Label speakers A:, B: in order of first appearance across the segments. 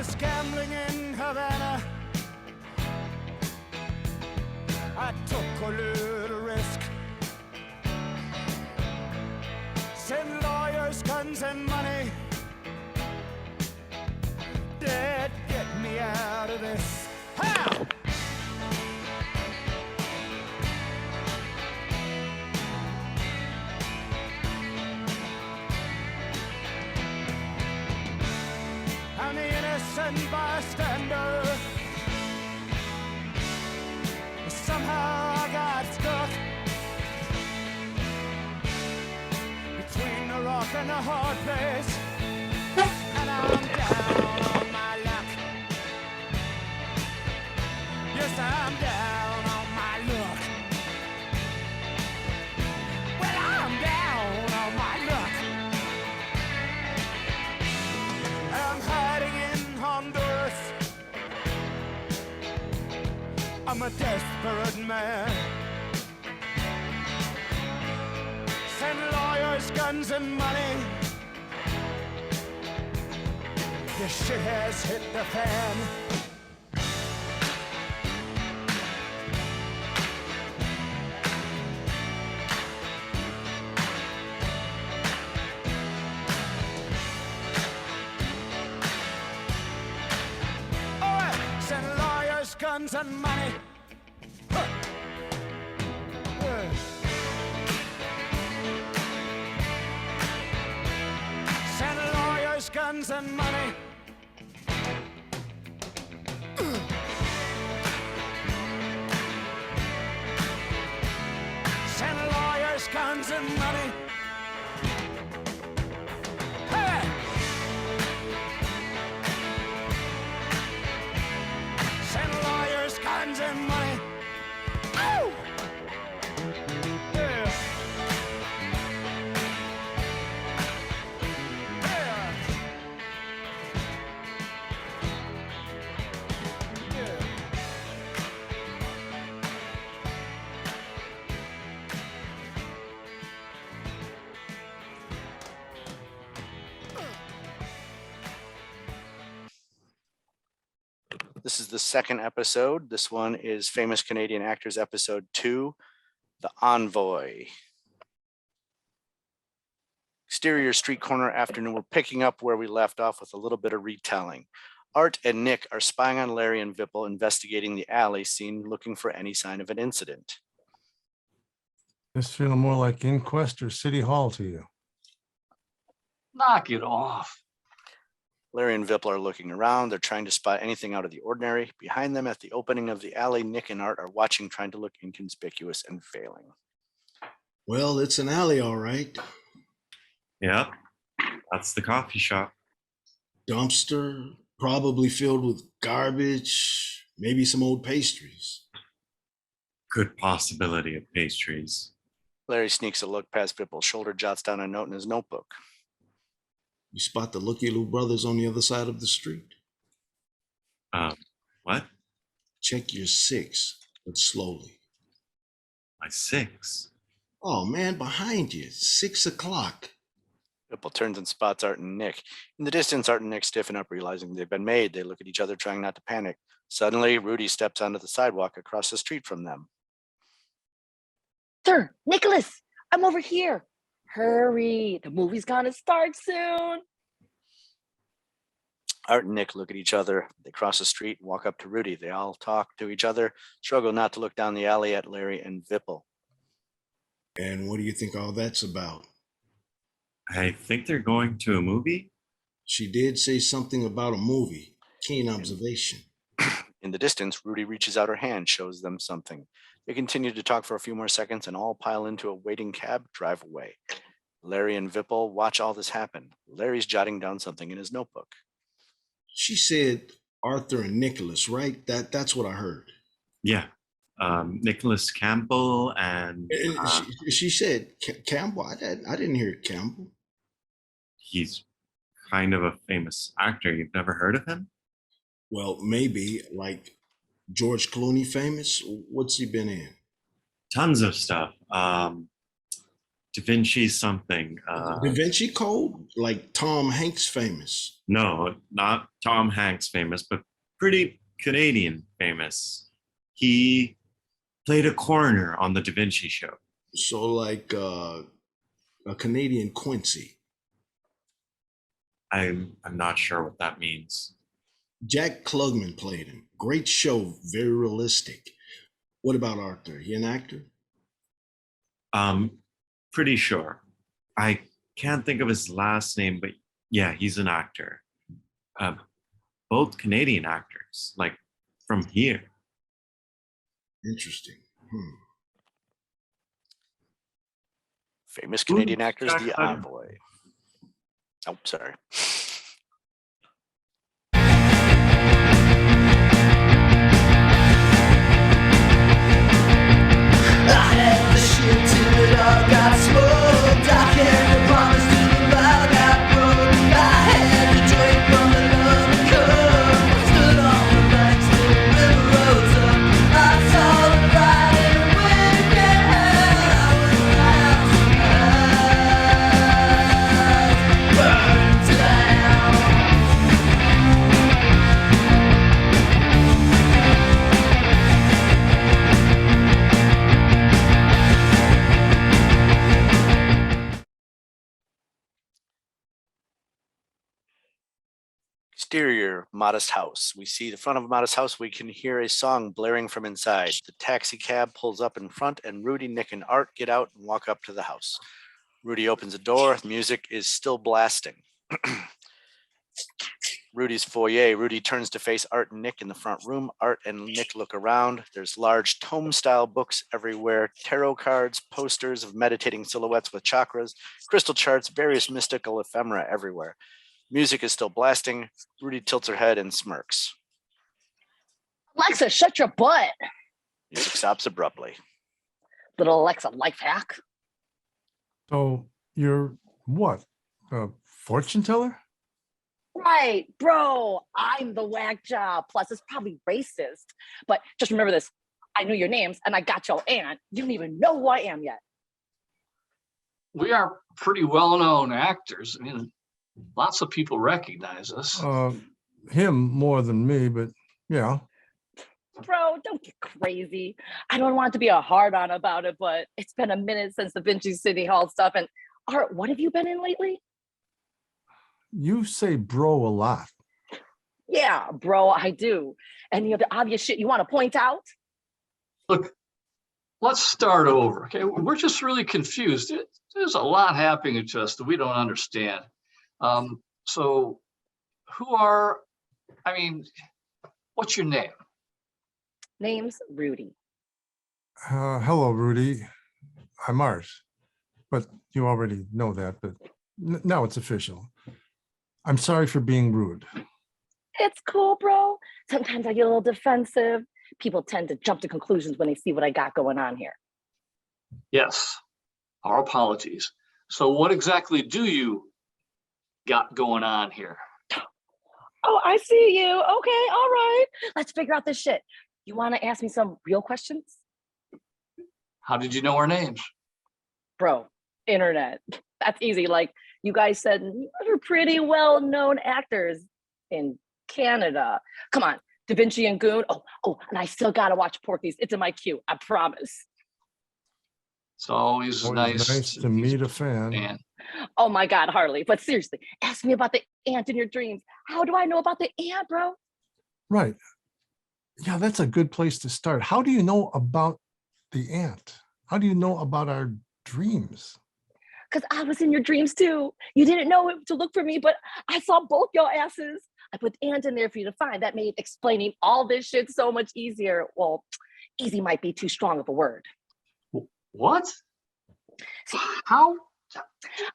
A: was gambling in Havana. I took a little risk. Send lawyers, guns, and money. Dad, get me out of this. How? I'm the innocent bystander. Somehow I got stuck between the rock and the hard place, and I'm down on my luck. Yes, I'm down on my luck. Well, I'm down on my luck. I'm hiding in Honduras. I'm a desperate man. Send lawyers, guns, and money. This shit has hit the fan. Guns and money. Huh. Send lawyers, guns and money. Send lawyers, guns and money. Guns and money. Oh! Yeah. Yeah. Yeah.
B: This is the second episode. This one is Famous Canadian Actors Episode 2, The Envoy. Exterior street corner afternoon. We're picking up where we left off with a little bit of retelling. Art and Nick are spying on Larry and Vipple, investigating the alley scene, looking for any sign of an incident.
C: This feeling more like Inquest or City Hall to you?
D: Knock it off.
B: Larry and Vipple are looking around. They're trying to spot anything out of the ordinary. Behind them at the opening of the alley, Nick and Art are watching, trying to look inconspicuous and failing.
E: Well, it's an alley, all right.
F: Yep, that's the coffee shop.
E: Dumpster, probably filled with garbage, maybe some old pastries.
F: Good possibility of pastries.
B: Larry sneaks a look past Vipple's shoulder, jots down a note in his notebook.
E: You spot the Looky-Loo brothers on the other side of the street.
F: What?
E: Check your 6, but slowly.
F: My 6?
E: Oh, man, behind you, 6 o'clock.
B: Vipple turns and spots Art and Nick. In the distance, Art and Nick stiffen up, realizing they've been made. They look at each other, trying not to panic. Suddenly, Rudy steps onto the sidewalk across the street from them.
G: Sir, Nicholas, I'm over here. Hurry, the movie's gonna start soon.
B: Art and Nick look at each other. They cross the street and walk up to Rudy. They all talk to each other, struggle not to look down the alley at Larry and Vipple.
E: And what do you think all that's about?
F: I think they're going to a movie.
E: She did say something about a movie. Keen observation.
B: In the distance, Rudy reaches out her hand, shows them something. They continue to talk for a few more seconds and all pile into a waiting cab, drive away. Larry and Vipple watch all this happen. Larry's jotting down something in his notebook.
E: She said Arthur and Nicholas, right? That's what I heard.
F: Yeah. Nicholas Campbell and
E: she said Campbell. I didn't hear Campbell.
F: he's kind of a famous actor. You've never heard of him?
E: Well, maybe like George Clooney famous. What's he been in?
F: Tons of stuff. Da Vinci something.
E: Da Vinci Code, like Tom Hanks famous.
F: No, not Tom Hanks famous, but pretty Canadian famous. He played a coroner on the Da Vinci Show.
E: So like a Canadian Quincy.
F: I'm not sure what that means.
E: Jack Klugman played him. Great show, very realistic. What about Arthur? He an actor?
F: Pretty sure. I can't think of his last name, but yeah, he's an actor. Both Canadian actors, like from here.
E: Interesting.
B: Famous Canadian actors,
F: Jack
B: the
F: Hutter.
B: Envoy. Oh, sorry. Exterior, modest house. We see the front of a modest house. We can hear a song blaring from inside. The taxi cab pulls up in front, and Rudy, Nick, and Art get out and walk up to the house. Rudy opens the door. Music is still blasting. Rudy's foyer. Rudy turns to face Art and Nick in the front room. Art and Nick look around. There's large tome-style books everywhere, tarot cards, posters of meditating silhouettes with chakras, crystal charts, various mystical ephemera everywhere. Music is still blasting. Rudy tilts her head and smirks.
G: Alexa, shut your butt.
B: Music stops abruptly.
G: Little Alexa life hack.
C: So you're what? A fortune teller?
G: Right, bro. I'm the whack job. Plus, it's probably racist. But just remember this. I knew your names and I got your aunt. You don't even know who I am yet.
D: We are pretty well-known actors. I mean, lots of people recognize us.
C: Him more than me, but yeah.
G: Bro, don't get crazy. I don't want to be a hard-on about it, but it's been a minute since the Vinci City Hall stuff. And Art, what have you been in lately?
C: You say bro a lot.
G: Yeah, bro, I do. Any of the obvious shit you want to point out?
D: Look, let's start over, okay? We're just really confused. There's a lot happening to us that we don't understand. So what's your name?
G: Name's Rudy.
C: Hello, Rudy. I'm Art. But you already know that, but now it's official. I'm sorry for being rude.
G: It's cool, bro. Sometimes I get a little defensive. People tend to jump to conclusions when they see what I got going on here.
D: Yes, our apologies. So what exactly do you got going on here?
G: Oh, I see you. Okay, all right. Let's figure out this shit. You want to ask me some real questions?
D: How did you know our names?
G: Bro, internet. That's easy. Like you guys said, you're pretty well-known actors in Canada. Come on, Da Vinci and Goon. Oh, and I still gotta watch Porky's. It's in my queue. I promise.
D: It's always nice
C: to meet a fan.
D: Man.
G: Oh my God, Harley. But seriously, ask me about the ant in your dreams. How do I know about the ant, bro?
C: Right. Yeah, that's a good place to start. How do you know about the ant? How do you know about our dreams?
G: Because I was in your dreams too. You didn't know to look for me, but I saw both your asses. I put ant in there for you to find. That made explaining all this shit so much easier. Well, easy might be too strong of a word.
D: What? How?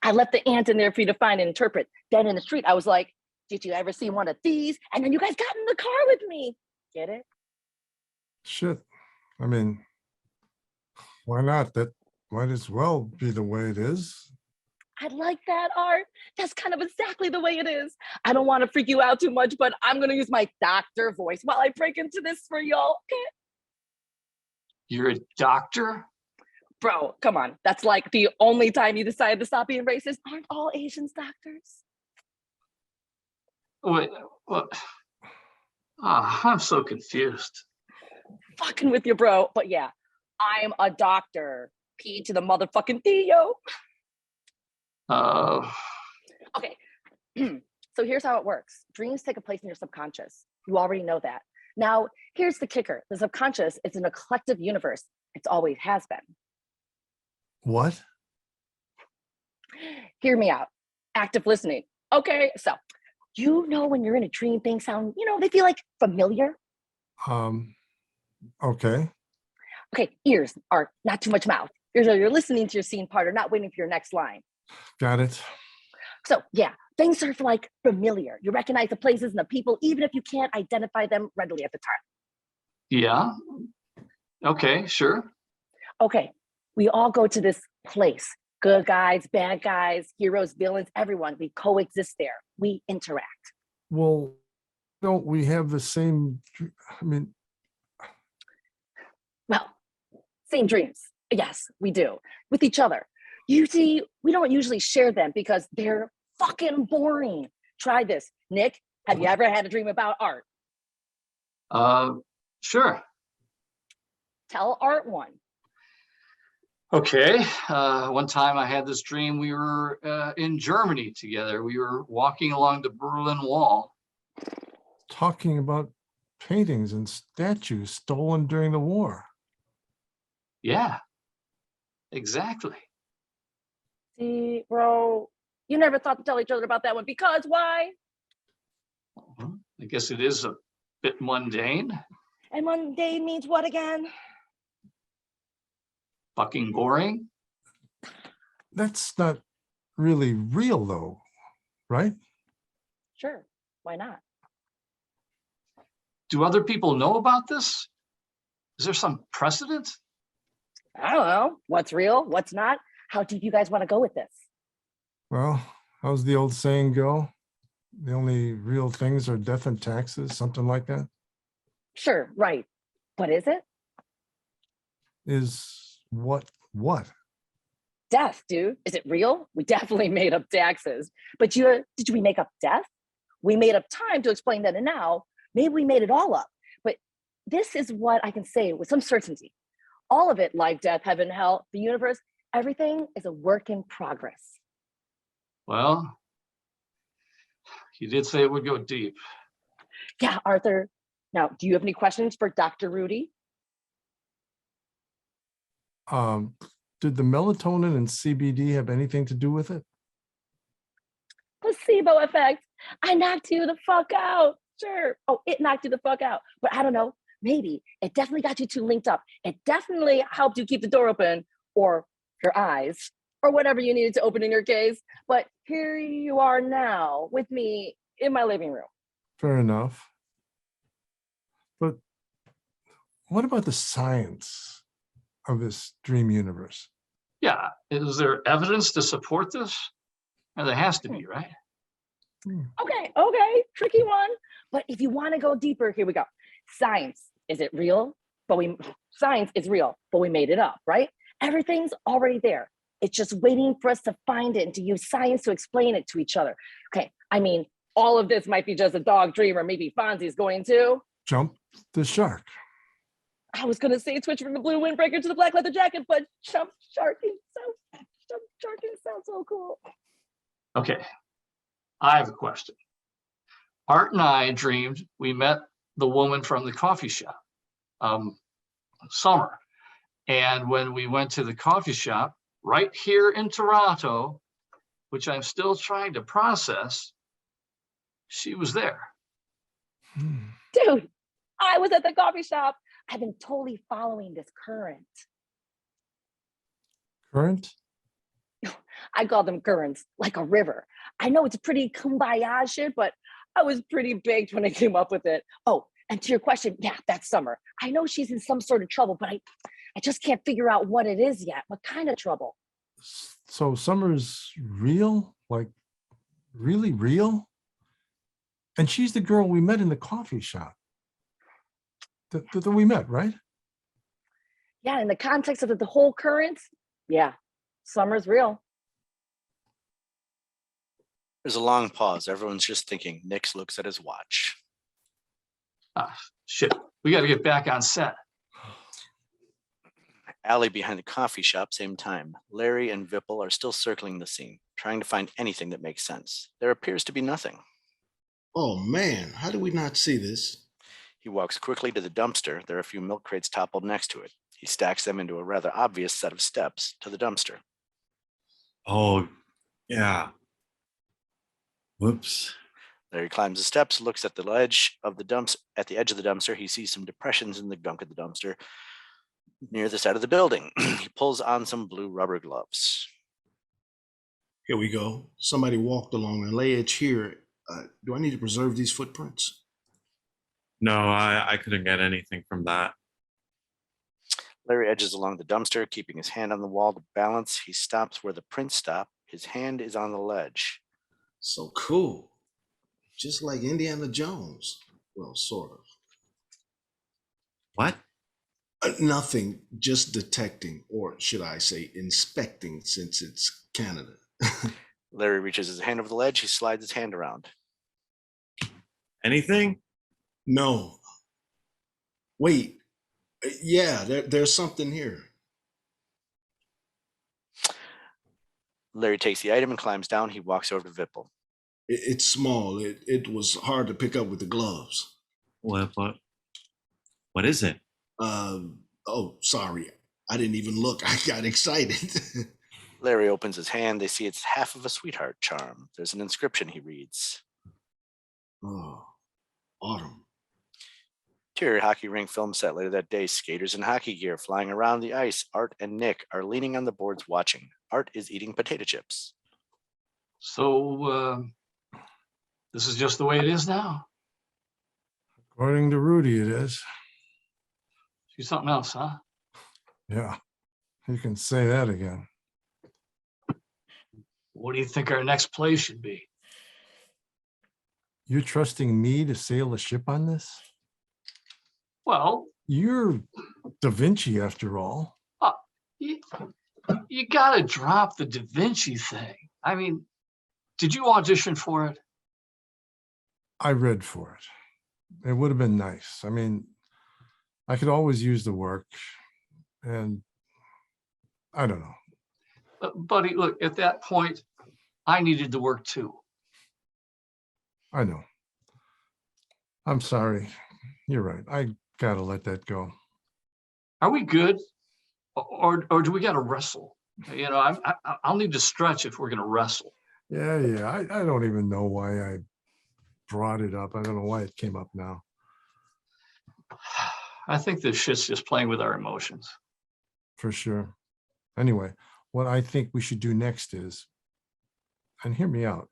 G: I left the ant in there for you to find and interpret. Then in the street, I was like, did you ever see one of these? And then you guys got in the car with me. Get it?
C: Shit. I mean, why not? That might as well be the way it is.
G: I like that, Art. That's kind of exactly the way it is. I don't want to freak you out too much, but I'm going to use my doctor voice while I break into this for y'all. Okay?
D: You're a doctor?
G: Bro, come on. That's like the only time you decided to stop being racist. Aren't all Asians doctors?
D: Wait, what? I'm so confused.
G: Fucking with you, bro. But yeah, I'm a doctor. P to the motherfucking Theo.
D: Uh,
G: Okay. So here's how it works. Dreams take a place in your subconscious. You already know that. Now, here's the kicker. The subconscious is in a collective universe. It's always has been.
C: What?
G: Hear me out. Active listening. Okay, so you know when you're in a dream, things sound, they feel like familiar.
C: Okay.
G: Okay, ears are not too much mouth. Ears are you're listening to your scene part or not waiting for your next line.
C: Got it.
G: So yeah, things are like familiar. You recognize the places and the people, even if you can't identify them readily at the time.
D: yeah. Okay, sure.
G: Okay, we all go to this place. Good guys, bad guys, heroes, villains, everyone. We coexist there. We interact.
C: Well, don't we have the same, I mean,
G: Well, same dreams. Yes, we do. With each other. You see, we don't usually share them because they're fucking boring. Try this. Nick, have you ever had a dream about art?
D: Sure.
G: Tell Art one.
D: Okay. One time I had this dream. We were in Germany together. We were walking along the Berlin Wall.
C: talking about paintings and statues stolen during the war.
D: Yeah, exactly.
G: See, bro, you never thought to tell each other about that one because why?
D: Well, I guess it is a bit mundane,
G: And mundane means what again?
D: fucking boring.
C: That's not really real though, right?
G: Sure, why not?
D: Do other people know about this? Is there some precedent?
G: I don't know. What's real? What's not? How deep you guys want to go with this?
C: Well, how's the old saying go? The only real things are death and taxes, something like that.
G: Sure, right. But is it?
C: Is what?
G: Death, dude. Is it real? We definitely made up taxes. But did we make up death? We made up time to explain that, and now maybe we made it all up. But this is what I can say with some certainty. All of it, life, death, heaven, hell, the universe, everything is a work in progress.
D: Well, you did say it would go deep.
G: Yeah, Arthur. Now, do you have any questions for Dr. Rudy?
C: Did the melatonin and CBD have anything to do with it?
G: Placebo effect. I knocked you the fuck out. Sure. Oh, it knocked you the fuck out. But I don't know. Maybe it definitely got you two linked up. It definitely helped you keep the door open or your eyes or whatever you needed to open in your case. But here you are now with me in my living room.
C: Fair enough. But what about the science of this dream universe?
D: Yeah, is there evidence to support this? And there has to be, right?
G: Okay, tricky one. But if you want to go deeper, here we go. Science, is it real? Science is real, but we made it up, right? Everything's already there. It's just waiting for us to find it and to use science to explain it to each other. Okay, I mean, all of this might be just a dog dream, or maybe Fonzie's going to.
C: Jump the shark.
G: I was gonna say switch from the blue windbreaker to the black leather jacket, but jump sharking sounds so cool.
D: Okay, I have a question. Art and I dreamed we met the woman from the coffee shop, Summer. And when we went to the coffee shop right here in Toronto, which I'm still trying to process, she was there.
G: Dude, I was at the coffee shop. I've been totally following this current.
C: Current?
G: I call them currents, like a river. I know it's pretty kumbaya shit, but I was pretty baked when I came up with it. Oh, and to your question, yeah, that's Summer. I know she's in some sort of trouble, but I just can't figure out what it is yet. What kind of trouble?
C: So Summer's real? Like really real? And she's the girl we met in the coffee shop. That we met, right?
G: Yeah, in the context of the whole current, yeah, summer's real.
B: There's a long pause. Everyone's just thinking. Nix looks at his watch.
D: Ah, shit, we got to get back on set.
B: Alley behind the coffee shop, same time. Larry and Vipple are still circling the scene, trying to find anything that makes sense. There appears to be nothing.
E: Oh man, how did we not see this?
B: He walks quickly to the dumpster. There are a few milk crates toppled next to it. He stacks them into a rather obvious set of steps to the dumpster.
F: Oh, yeah. Whoops.
B: Larry climbs the steps, looks at the edge of the dumpster. He sees some depressions in the gunk of the dumpster near the side of the building. He pulls on some blue rubber gloves.
E: Here we go. Somebody walked along the ledge here. Do I need to preserve these footprints?
F: No, I couldn't get anything from that.
B: Larry edges along the dumpster, keeping his hand on the wall to balance. He stops where the prints stop. His hand is on the ledge.
E: So cool. Just like Indiana Jones. Well, sort of.
F: What?
E: Nothing, just detecting, or should I say inspecting, since it's Canada.
B: Larry reaches his hand over the ledge. He slides his hand around.
F: Anything?
E: No. Wait. Yeah, there's something here.
B: Larry takes the item and climbs down. He walks over to Vipple.
E: It's small. It was hard to pick up with the gloves.
F: What is it?
E: Oh, sorry. I didn't even look. I got excited.
B: Larry opens his hand. They see it's half of a sweetheart charm. There's an inscription he reads.
E: Oh, autumn.
B: Interior hockey rink film set later that day. Skaters in hockey gear flying around the ice. Art and Nick are leaning on the boards watching. Art is eating potato chips.
D: So this is just the way it is now.
C: According to Rudy, it is.
D: She's something else, huh?
C: Yeah, you can say that again.
D: What do you think our next play should be?
C: You're trusting me to sail a ship on this?
D: Well,
C: You're Da Vinci, after all.
D: you got to drop the Da Vinci thing. I mean, did you audition for it?
C: I read for it. It would have been nice. I mean, I could always use the work, and I don't know.
D: Buddy, look, at that point, I needed the work too.
C: I know. I'm sorry. You're right. I gotta let that go.
D: Are we good? Or do we got to wrestle? You know, I'll need to stretch if we're going to wrestle.
C: Yeah. I don't even know why I brought it up. I don't know why it came up now.
D: I think this shit's just playing with our emotions.
C: For sure. Anyway, what I think we should do next is, and hear me out,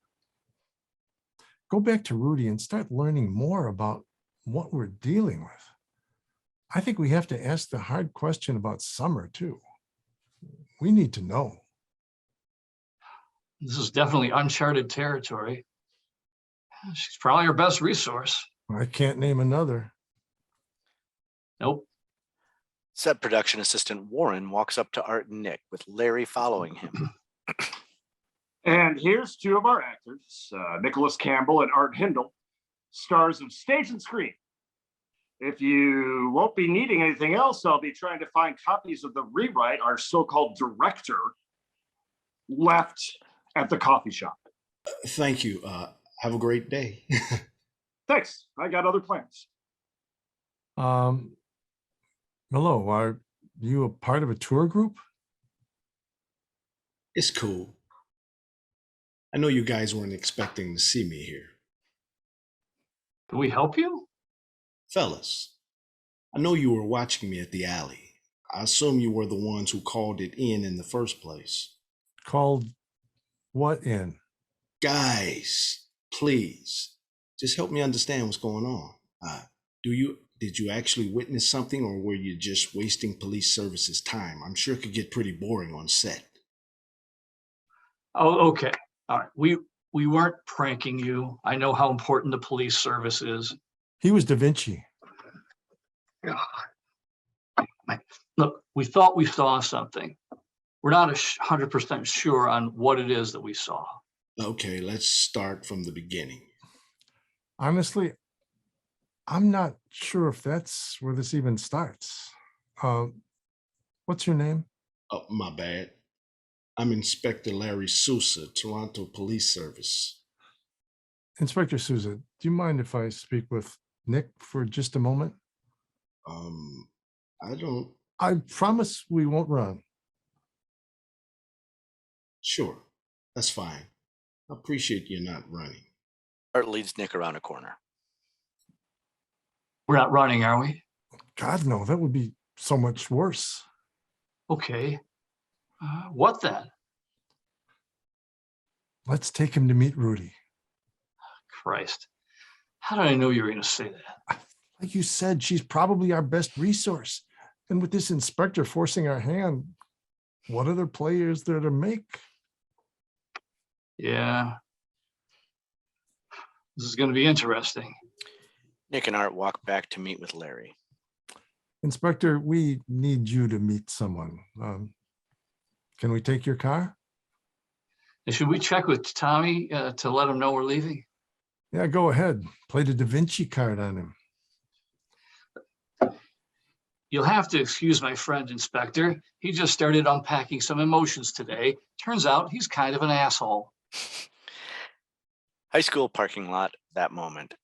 C: go back to Rudy and start learning more about what we're dealing with. I think we have to ask the hard question about Summer too. We need to know.
D: This is definitely uncharted territory. She's probably our best resource.
C: I can't name another.
D: Nope.
B: Set production assistant Warren walks up to Art and Nick with Larry following him.
H: And here's two of our actors, Nicholas Campbell and Art Hindle, stars of stage and screen. If you won't be needing anything else, I'll be trying to find copies of the rewrite our so-called director left at the coffee shop.
E: Thank you. Have a great day.
H: Thanks. I got other plans.
C: Hello, are you a part of a tour group?
E: It's cool. I know you guys weren't expecting to see me here.
D: Can we help you?
E: Fellas, I know you were watching me at the alley. I assume you were the ones who called it in the first place.
C: Called what in?
E: Guys, please, just help me understand what's going on. Did you actually witness something, or were you just wasting police services time? I'm sure it could get pretty boring on set.
D: Oh, okay. All right. We weren't pranking you. I know how important the police service is.
C: He was Da Vinci.
D: Look, We thought we saw something. We're not 100% sure on what it is that we saw.
E: Okay, let's start from the beginning.
C: Honestly, I'm not sure if that's where this even starts. What's your name?
E: Oh, my bad. I'm Inspector Larry Sousa, Toronto Police Service.
C: Inspector Souza, do you mind if I speak with Nick for just a moment?
E: I don't.
C: I promise we won't run.
E: Sure, that's fine. I appreciate you not running.
B: Art leads Nick around a corner.
D: We're not running, are we?
C: God, no, that would be so much worse.
D: Okay. What then?
C: Let's take him to meet Rudy.
D: Christ. How did I know you were going to say that?
C: Like you said, she's probably our best resource. And with this inspector forcing our hand, what other play is there to make?
D: Yeah. This is going to be interesting.
B: Nick and Art walk back to meet with Larry.
C: Inspector, we need you to meet someone. Can we take your car?
D: And should we check with Tommy to let him know we're leaving?
C: Yeah, go ahead. Play the Da Vinci card on him.
D: You'll have to excuse my friend, Inspector. He just started unpacking some emotions today. Turns out he's kind of an asshole.
B: High school parking lot that moment.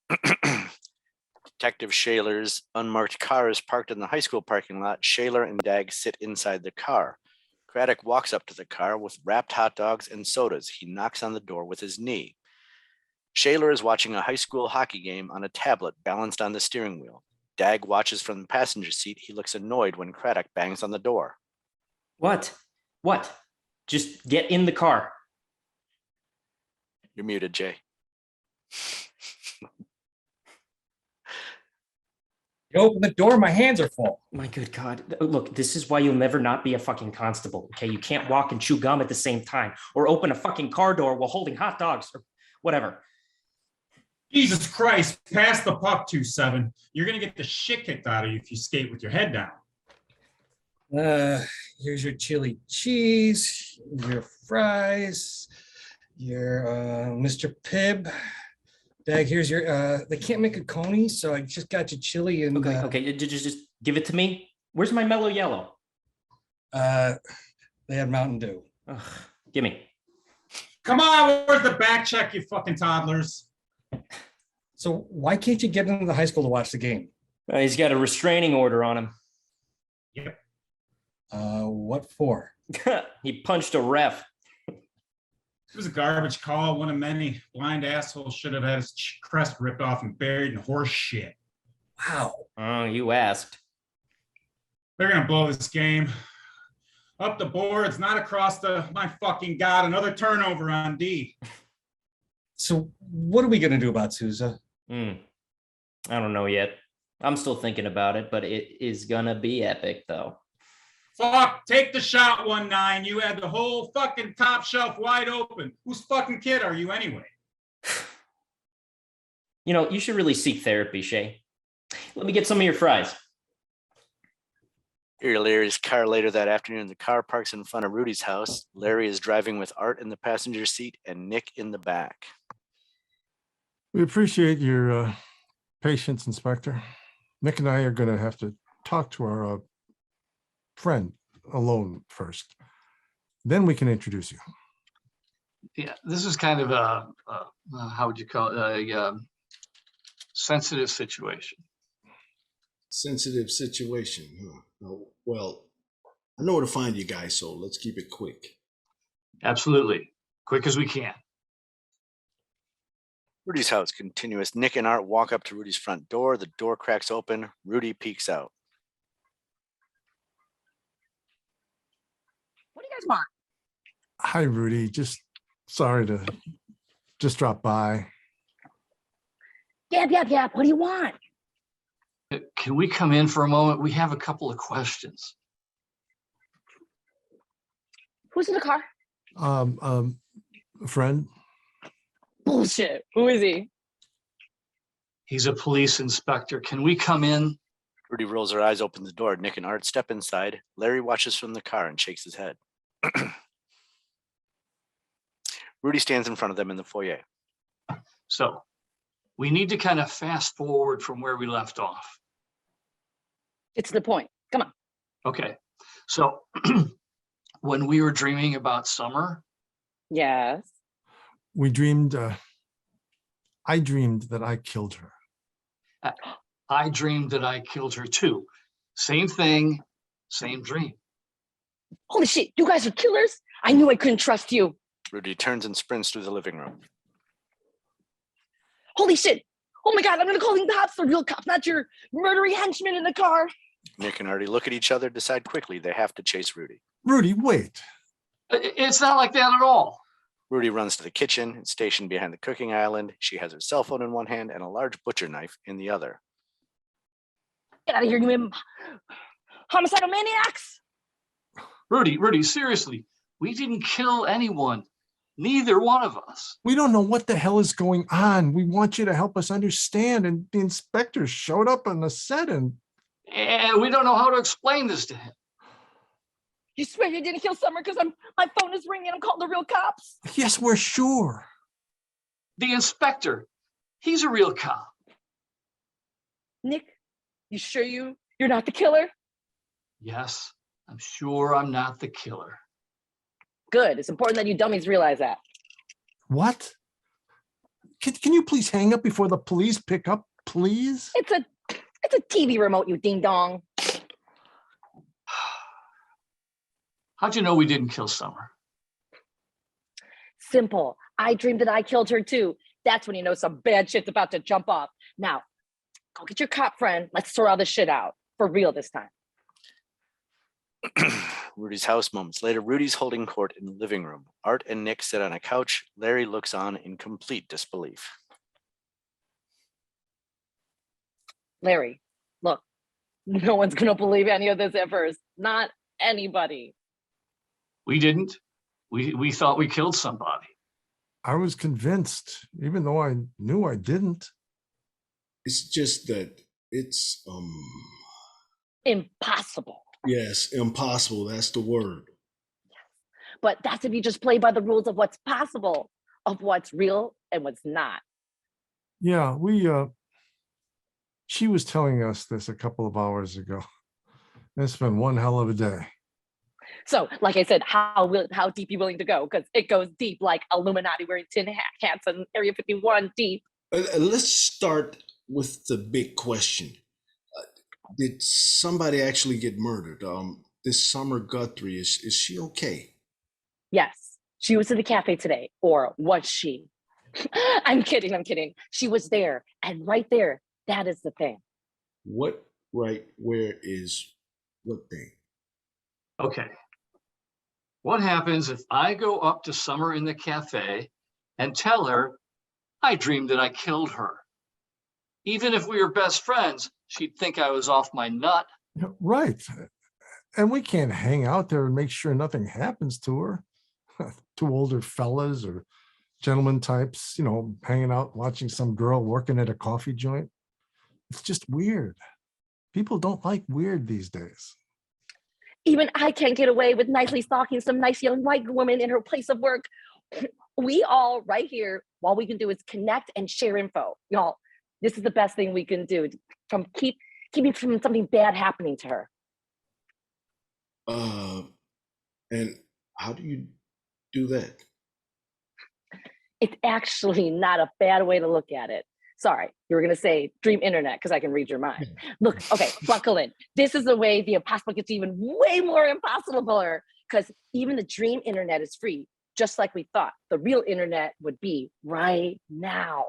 B: Detective Shaler's unmarked car is parked in the high school parking lot. Shaler and Dag sit inside the car. Craddock walks up to the car with wrapped hot dogs and sodas. He knocks on the door with his knee. Shaler is watching a high school hockey game on a tablet balanced on the steering wheel. Dag watches from the passenger seat. He looks annoyed when Craddock bangs on the door.
I: What? What? Just get in the car.
B: You're muted, Jay.
J: You open the door, my hands are full.
I: My good God. Look, this is why you'll never not be a fucking constable, okay? You can't walk and chew gum at the same time or open a fucking car door while holding hot dogs or whatever.
J: Jesus Christ, pass the puck, 2-7. You're going to get the shit kicked out of you if you skate with your head down. Here's your chili cheese, your fries, your Mr. Pibb. Dag, here's your, they can't make a coney, so I just got you chili and...
I: Okay, just give it to me. Where's my mellow yellow?
J: They had Mountain Dew.
I: Ugh, give me.
J: Come on, where's the back check, you fucking toddlers? So why can't you get into the high school to watch the game?
I: He's got a restraining order on him.
J: Yep. What for?
I: He punched a ref.
J: It was a garbage call, one of many. Blind assholes should have had his crest ripped off and buried in horse shit. Wow.
I: Oh, you asked.
J: They're going to blow this game. Up the boards, not across my fucking God, another turnover on D. So what are we going to do about Sousa?
I: I don't know yet. I'm still thinking about it, but it is going to be epic, though.
J: Fuck, take the shot, 1-9. You had the whole fucking top shelf wide open. Whose fucking kid are you anyway?
I: You know, you should really seek therapy, Shay. Let me get some of your fries.
B: Here, Larry's car later that afternoon. The car parks in front of Rudy's house. Larry is driving with Art in the passenger seat and Nick in the back.
C: We appreciate your patience, Inspector. Nick and I are going to have to talk to our friend alone first. Then we can introduce you.
D: Yeah, this is kind of a how would you call it? A sensitive situation.
E: Sensitive situation, huh? Oh, well, I know where to find you guys, so let's keep it quick.
D: Absolutely. Quick as we can.
B: Rudy's house continuous. Nick and Art walk up to Rudy's front door. The door cracks open. Rudy peeks out.
G: What do you guys want?
C: Hi, Rudy. Just sorry to just drop by.
G: Yep. What do you want?
D: Can we come in for a moment? We have a couple of questions.
G: Who's in the car?
C: A friend.
G: Bullshit. Who is he?
D: He's a police inspector. Can we come in?
B: Rudy rolls her eyes, opens the door. Nick and Art step inside. Larry watches from the car and shakes his head. Rudy stands in front of them in the foyer.
D: So we need to kind of fast forward from where we left off.
G: It's the point. Come on.
D: Okay. So when we were dreaming about Summer,
G: Yes.
C: We dreamed, I dreamed that I killed her.
D: I dreamed that I killed her too. Same thing, same dream.
G: Holy shit, you guys are killers? I knew I couldn't trust you.
B: Rudy turns and sprints through the living room.
G: Holy shit. Oh my God, I'm gonna call the cops, the real cops, not your murdery henchman in the car.
B: Nick and Artie look at each other, decide quickly they have to chase Rudy.
C: Rudy, wait.
D: It's not like that at all.
B: Rudy runs to the kitchen and stationed behind the cooking island. She has her cell phone in one hand and a large butcher knife in the other.
G: Get out of here, you homicidal maniacs.
D: Rudy, seriously, we didn't kill anyone. Neither one of us.
C: We don't know what the hell is going on. We want you to help us understand. And the inspector showed up on the set and
D: we don't know how to explain this to him.
G: You swear you didn't kill Summer because my phone is ringing. I'm calling the real cops.
C: yes, we're sure.
D: The inspector, he's a real cop.
G: Nick, you sure you're not the killer?
D: Yes, I'm sure I'm not the killer.
G: Good. It's important that you dummies realize that.
C: What? Can you please hang up before the police pick up, please?
G: It's a TV remote, you ding dong.
D: How'd you know we didn't kill Summer?
G: Simple. I dreamed that I killed her too. That's when you know some bad shit's about to jump off. Now, go get your cop friend. Let's sort all this shit out. For real this time.
B: Rudy's house. Moments later, Rudy's holding court in the living room. Art and Nick sit on a couch. Larry looks on in complete disbelief.
G: Larry, look, no one's gonna believe any of this at first. Not anybody.
D: We didn't. We thought we killed somebody.
C: I was convinced, even though I knew I didn't.
E: It's just that it's
G: Impossible.
E: yes, impossible. That's the word.
G: But that's if you just play by the rules of what's possible, of what's real and what's not.
C: Yeah, she was telling us this a couple of hours ago. It's been one hell of a day.
G: So, like I said, how deep you willing to go? Because it goes deep, like Illuminati wearing tin hats and Area 51 deep.
E: Let's start with the big question. Did somebody actually get murdered? This Summer Guthrie, is she okay?
G: Yes, she was in the cafe today, or was she? I'm kidding. She was there, and right there, that is the thing.
E: What right where is what thing?
D: Okay. What happens if I go up to Summer in the cafe and tell her I dreamed that I killed her? Even if we were best friends, she'd think I was off my nut.
C: Right. And we can't hang out there and make sure nothing happens to her. Two older fellas or gentleman types, hanging out, watching some girl working at a coffee joint. It's just weird. People don't like weird these days.
G: Even I can't get away with nicely stalking some nice young white woman in her place of work. We all right here, all we can do is connect and share info. Y'all, this is the best thing we can do from keeping from something bad happening to her.
E: And how do you do that?
G: It's actually not a bad way to look at it. Sorry, you were going to say dream internet because I can read your mind. Look, okay, buckle in. This is the way the impossible gets even way more impossible because even the dream internet is free, just like we thought the real internet would be right now.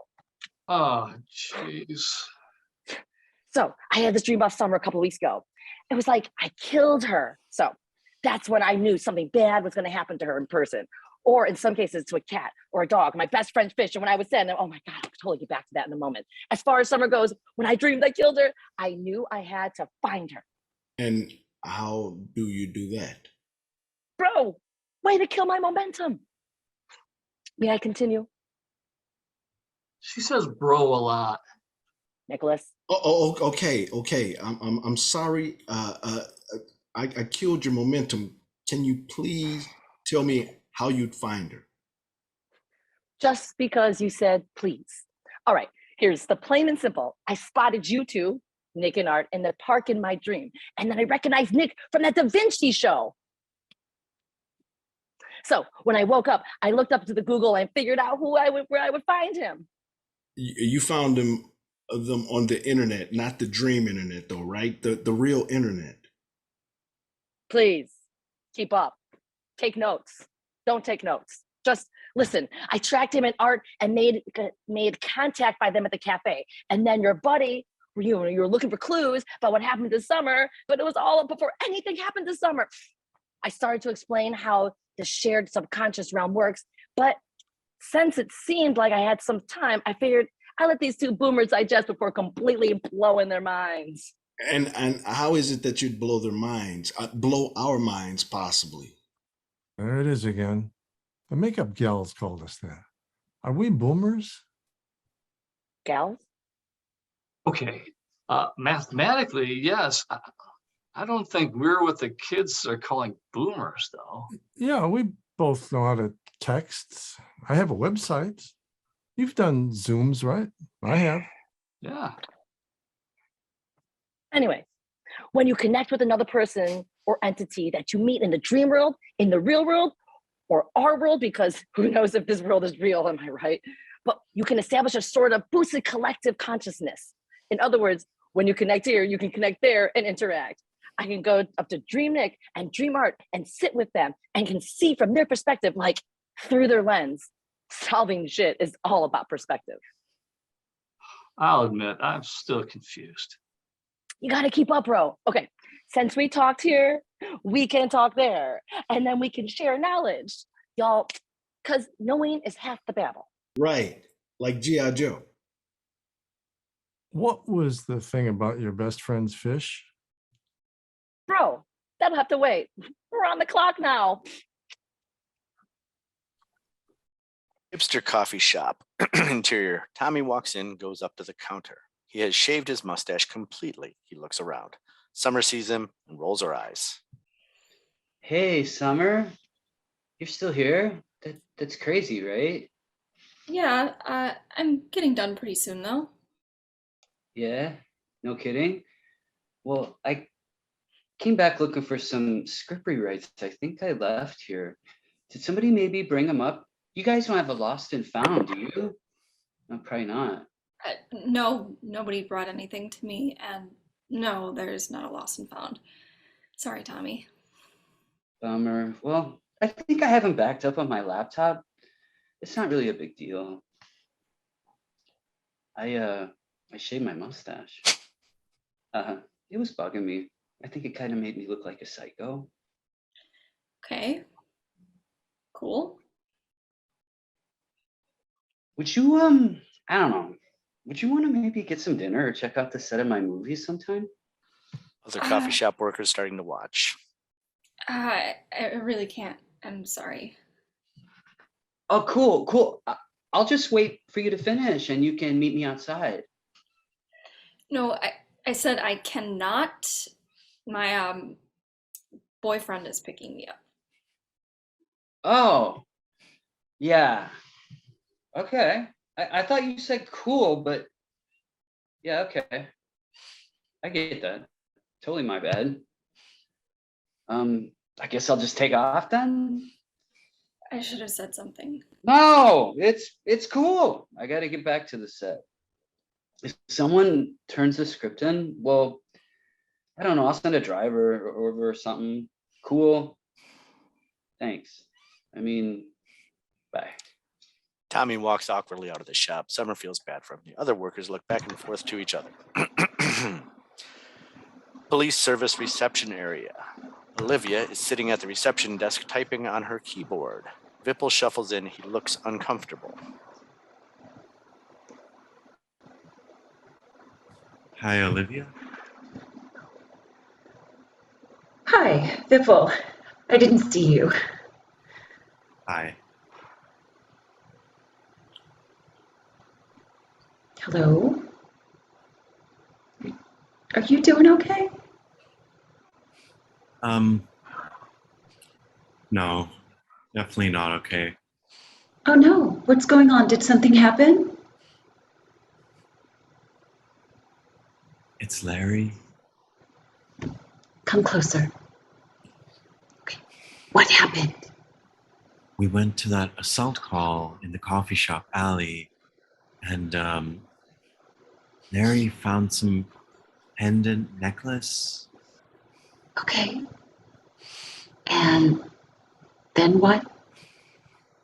D: Oh, jeez.
G: So I had this dream about Summer a couple of weeks ago. It was like I killed her. So that's when I knew something bad was going to happen to her in person. Or in some cases to a cat or a dog. My best friend's fish. And when I was saying, oh my God, I'll totally get back to that in a moment. As far as Summer goes, when I dreamed I killed her, I knew I had to find her.
E: And how do you do that?
G: Bro, way to kill my momentum. May I continue?
D: She says bro a lot.
G: Nicholas,
E: Okay. I'm sorry. I killed your momentum. Can you please tell me how you'd find her?
G: Just because you said please. All right, here's the plain and simple. I spotted you two, Nick and Art, in the park in my dream. And then I recognized Nick from that Da Vinci show. So when I woke up, I looked up to the Google and figured out where I would find him.
E: You found them on the internet, not the dream internet, though, right? The real internet.
G: Please keep up. Take notes. Don't take notes. Just listen. I tracked him in Art and made contact by them at the cafe. And then your buddy, you were looking for clues about what happened this summer, but it was all up before anything happened this summer. I started to explain how the shared subconscious realm works, but since it seemed like I had some time, I figured I let these two boomers digest before completely blowing their minds.
E: And how is it that you'd blow their minds, blow our minds, possibly?
C: There it is again. The makeup gals called us that. Are we boomers?
G: Gals?
D: Okay. Mathematically, yes. I don't think we're what the kids are calling boomers, though.
C: Yeah, we both know how to text. I have a website. You've done Zooms, right? I have.
D: Yeah.
G: Anyway, when you connect with another person or entity that you meet in the dream world, in the real world, or our world, because who knows if this world is real, am I right? But you can establish a sort of boosted collective consciousness. In other words, when you connect here, you can connect there and interact. I can go up to Dream Nick and Dream Art and sit with them and can see from their perspective, like through their lens. Solving shit is all about perspective.
D: I'll admit, I'm still confused.
G: You got to keep up, bro. Okay, since we talked here, we can talk there, and then we can share knowledge, y'all, because knowing is half the battle.
E: Right, like G.I. Joe.
C: What was the thing about your best friend's fish?
G: Bro, that'll have to wait. We're on the clock now.
B: Hipster coffee shop. Interior. Tommy walks in, goes up to the counter. He has shaved his mustache completely. He looks around. Summer sees him and rolls her eyes.
K: Hey, Summer, you're still here? That's crazy, right?
L: Yeah, I'm getting done pretty soon though.
K: Yeah, no kidding. Well, I came back looking for some script rewrites. I think I left here. Did somebody maybe bring them up? You guys don't have a lost and found, do you? No, probably not.
L: No, nobody brought anything to me, and no, there's not a lost and found. Sorry, Tommy.
K: Bummer. Well, I think I have them backed up on my laptop. It's not really a big deal. I shaved my mustache. It was bugging me. I think it kind of made me look like a psycho.
L: Okay. Cool.
K: Would you I don't know. Would you want to maybe get some dinner or check out the set of my movies sometime?
B: Other coffee shop workers starting to watch.
L: I really can't. I'm sorry.
K: Oh, cool. I'll just wait for you to finish and you can meet me outside.
L: No, I said I cannot. My boyfriend is picking me up.
K: Oh, yeah. Okay. I thought you said cool, but yeah, okay. I get that. Totally my bad. I guess I'll just take off then.
L: I should have said something.
K: No, it's cool. I got to get back to the set. If someone turns the script in, well, I don't know. I'll send a driver over or something. Cool. Thanks. I mean, bye.
B: Tommy walks awkwardly out of the shop. Summer feels bad for him. The other workers look back and forth to each other. Police service reception area. Olivia is sitting at the reception desk typing on her keyboard. Vipple shuffles in. He looks uncomfortable.
F: Hi, Olivia.
M: Hi, Vipple. I didn't see you.
F: Hi.
M: Hello? Are you doing okay?
F: No, definitely not okay.
M: Oh no, what's going on? Did something happen?
F: It's Larry.
M: Come closer. Okay. What happened?
F: We went to that assault call in the coffee shop alley, and Larry found some pendant necklace.
M: Okay. And then what?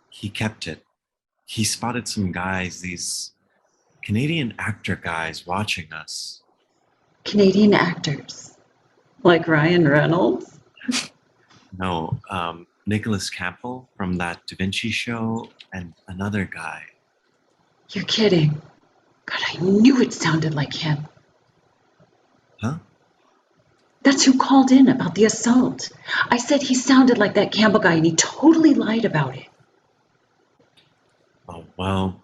F: He kept it. He spotted some guys, these Canadian actor guys watching us.
M: Canadian actors. Like Ryan Reynolds?
F: No, Nicholas Campbell from that Da Vinci show, and another guy.
M: You're kidding. God, I knew it sounded like him.
F: Huh?
M: That's who called in about the assault. I said he sounded like that Campbell guy and he totally lied about it.
F: Oh, well,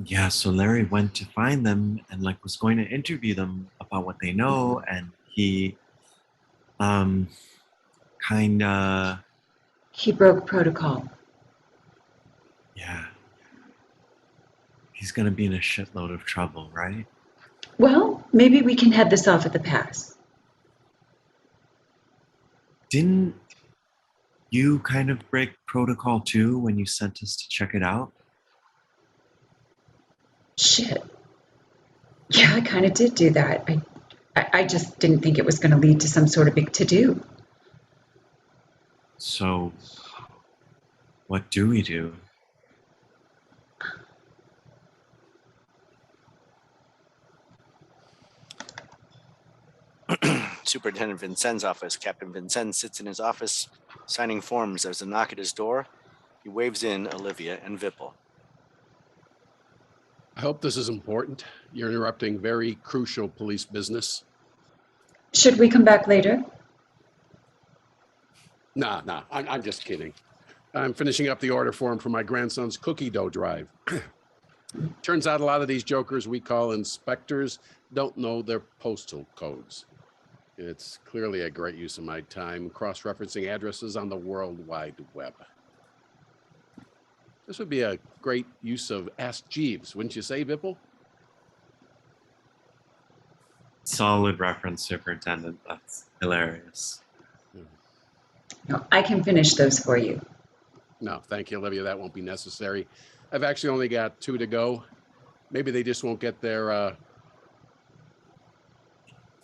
F: yeah, so Larry went to find them and like was going to interview them about what they know, and he kinda,
M: He broke protocol.
F: yeah. He's gonna be in a shitload of trouble, right?
M: Well, maybe we can head this off at the pass.
F: Didn't you kind of break protocol too when you sent us to check it out?
M: Shit. Yeah, I kind of did do that. I just didn't think it was going to lead to some sort of big to-do.
F: So, what do we do?
B: Superintendent Vincennes' office. Captain Vincennes sits in his office, signing forms. There's a knock at his door. He waves in Olivia and Vipple.
N: I hope this is important. You're interrupting very crucial police business.
M: Should we come back later?
N: Nah, I'm just kidding. I'm finishing up the order form for my grandson's cookie dough drive. Turns out a lot of these jokers we call inspectors don't know their postal codes. It's clearly a great use of my time cross-referencing addresses on the World Wide Web. This would be a great use of Ask Jeeves, wouldn't you say, Vipple?
F: Solid reference, Superintendent. That's hilarious.
M: No, I can finish those for you.
N: No, thank you, Olivia. That won't be necessary. I've actually only got 2 to go. Maybe they just won't get their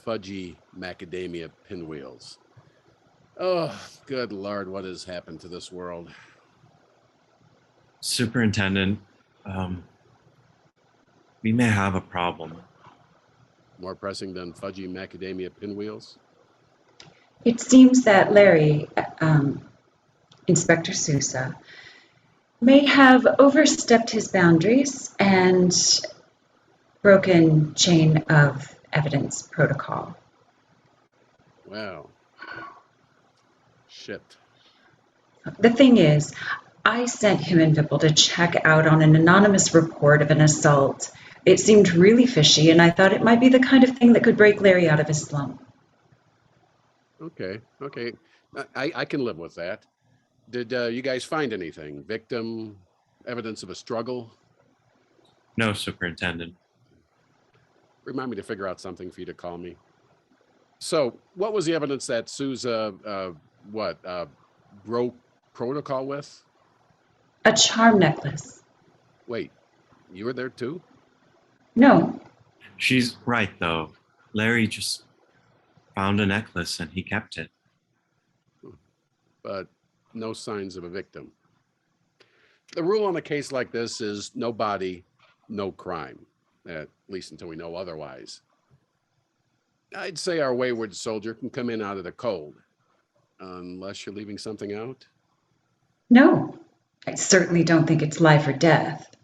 N: fudgy macadamia pinwheels. Oh, good Lord, what has happened to this world?
F: Superintendent, we may have a problem.
N: More pressing than fudgy macadamia pinwheels?
M: It seems that Larry, Inspector Sousa, may have overstepped his boundaries and broken chain of evidence protocol.
N: Wow. Shit.
M: The thing is, I sent him and Vipple to check out on an anonymous report of an assault. It seemed really fishy, and I thought it might be the kind of thing that could break Larry out of his slump.
N: Okay. I can live with that. Did you guys find anything? Victim? Evidence of a struggle?
F: No, Superintendent.
N: Remind me to figure out something for you to call me. So, what was the evidence that Sousa, broke protocol with?
M: A charm necklace.
N: Wait, you were there too?
M: No,
F: She's right, though. Larry just found a necklace and he kept it.
N: But no signs of a victim. The rule on a case like this is no body, no crime, at least until we know otherwise. I'd say our wayward soldier can come in out of the cold, unless you're leaving something out.
M: no. I certainly don't think it's life or death.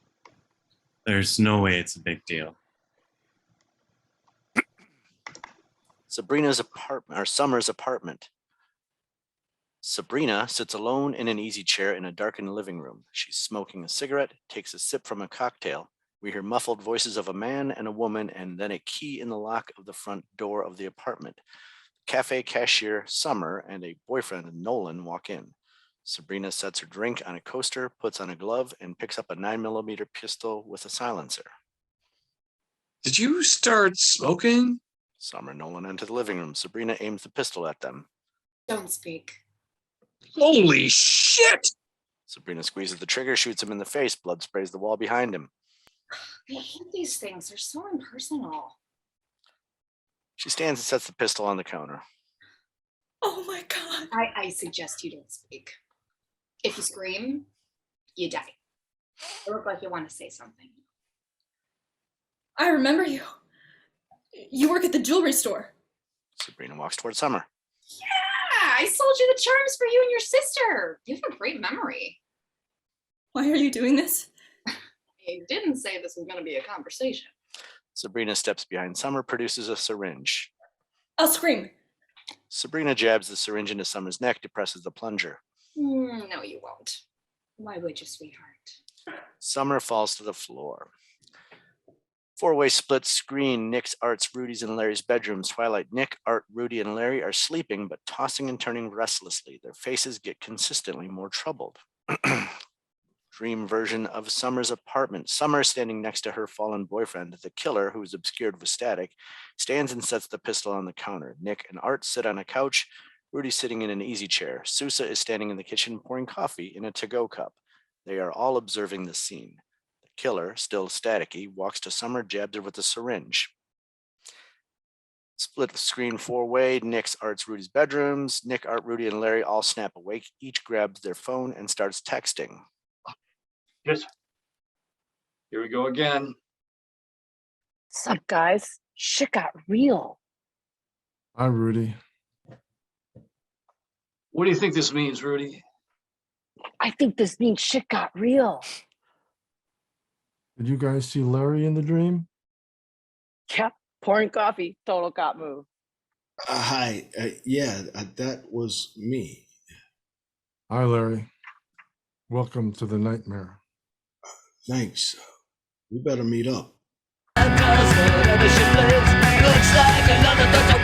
F: There's no way it's a big deal.
B: Sabrina's apartment, or Summer's apartment. Sabrina sits alone in an easy chair in a darkened living room. She's smoking a cigarette, takes a sip from a cocktail, We hear muffled voices of a man and a woman, and then a key in the lock of the front door of the apartment. Cafe cashier Summer and a boyfriend, Nolan, walk in. Sabrina sets her drink on a coaster, puts on a glove, and picks up a 9mm pistol with a silencer.
O: Did you start smoking?
B: Summer and Nolan enter the living room. Sabrina aims the pistol at them.
P: Don't speak.
O: Holy shit!
B: Sabrina squeezes the trigger, shoots him in the face. Blood sprays the wall behind him.
P: I hate these things. They're so impersonal.
B: She stands and sets the pistol on the counter.
P: Oh my God. I suggest you don't speak. If you scream, you die. You look like you want to say something.
L: I remember you. You work at the jewelry store.
B: Sabrina walks toward Summer.
P: Yeah, I sold you the charms for you and your sister. You have a great memory.
L: Why are you doing this?
P: I didn't say this was going to be a conversation.
B: Sabrina steps behind Summer, produces a syringe.
L: I'll scream.
B: Sabrina jabs the syringe into Summer's neck, depresses the plunger.
P: No, you won't. Why would you, sweetheart?
B: Summer falls to the floor. Four-way split screen. Nick's, Art's, Rudy's, and Larry's bedrooms. Twilight. Nick, Art, Rudy, and Larry are sleeping, but tossing and turning restlessly. Their faces get consistently more troubled. Dream version of Summer's apartment. Summer, standing next to her fallen boyfriend, the killer, who is obscured with static, stands and sets the pistol on the counter. Nick and Art sit on a couch. Rudy sitting in an easy chair. Sousa is standing in the kitchen pouring coffee in a to-go cup. They are all observing the scene. The killer, still staticky, walks to Summer, jabs her with a syringe. Split screen four-way. Nick's, Art's, Rudy's bedrooms. Nick, Art, Rudy, and Larry all snap awake. Each grabs their phone and starts texting.
D: Yes. Here we go again.
G: Sup, guys? Shit got real.
C: Hi, Rudy.
D: What do you think this means, Rudy?
G: I think this means shit got real.
C: Did you guys see Larry in the dream?
G: Yep, pouring coffee. Total cop move.
E: Hi. Yeah, that was me.
C: Hi, Larry. Welcome to the nightmare.
E: Thanks. We better meet up.
A: Looks like another touch of